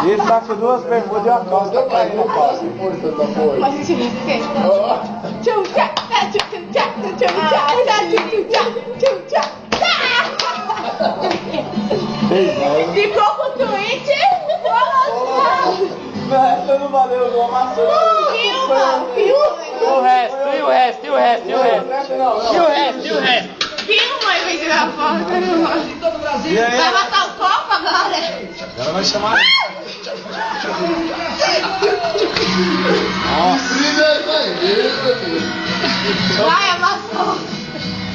Ele tá com duas bermudas e uma calça, tá caindo no palco. Mas tira quem? Ficou com o tweet? Essa não valeu, não amassou. Filma. O resto. Filma em vez de tirar foto. Vai matar o copo agora? Agora vai chamar. Nossa. Vai, amassou.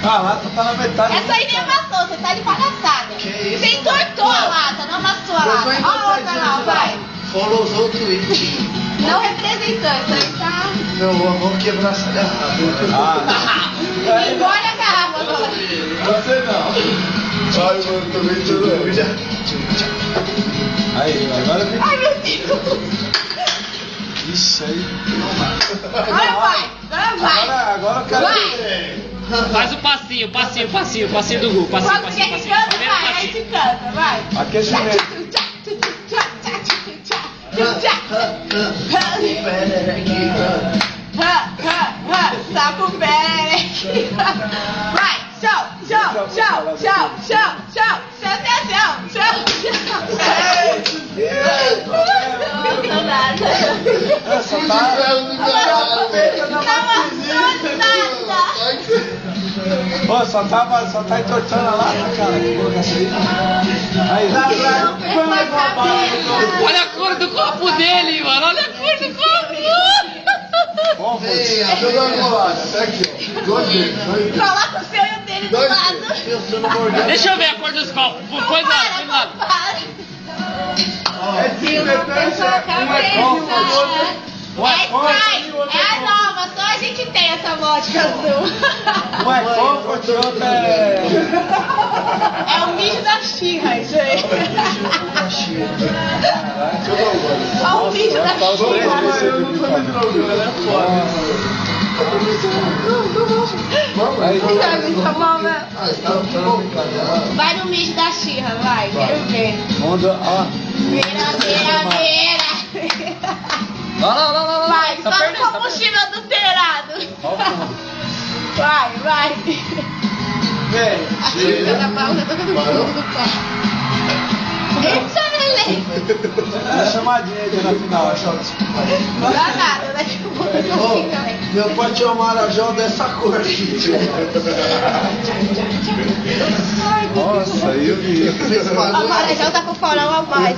A lata tá na metade. Essa aí nem amassou, você tá de palhaçada. Você entortou a lata, não amassou a lata. Olha a outra lá, vai. Follow o tweet. Não representante, aí tá. Meu, vamos quebrar essa garrafa. Engole a garrafa agora. Você não. Ai, mano, tô vendo tudo. Aí, agora vem. Ai, meu Deus. Ixi, aí. Agora vai. Agora eu quero. Vai. Faz o passinho do Gu. Quando quer que canta, vai. Aí te canta, vai. Aquecimento. Tá com pererequinha. Vai, tchau. Não nada. Essa tá. Pô, só tá entortando a lata, cara. Que colocação aí. Aí, Olha a cor do copo dele, mano. Olha a cor do copo. Ei, abriu uma enrolada. Tá aqui, ó. Coloca o seu e o dele do lado. Deixa eu ver a cor dos copos. Põe do lado. É desinfetante, É Sprite, é a nova, só a gente tem essa vodka azul. um é comfort, outro é... É o mijo da Xirra, isso aí. Olha o mijo da Vai no mijo da Xirra, vai, quero ver. Beira. Lá. Vai, Tá só perdendo, no combustível adulterado. Vai. Vem. A Xirra da pausa toda do fundo do copo. Eita, neném. Dá chamadinha aí na final, achou? Não dá nada, daqui a pouco eu assim também. Meu pai tinha uma marajó dessa cor aqui. Nossa, aí eu vi. A Marajó tá com o farol a mais.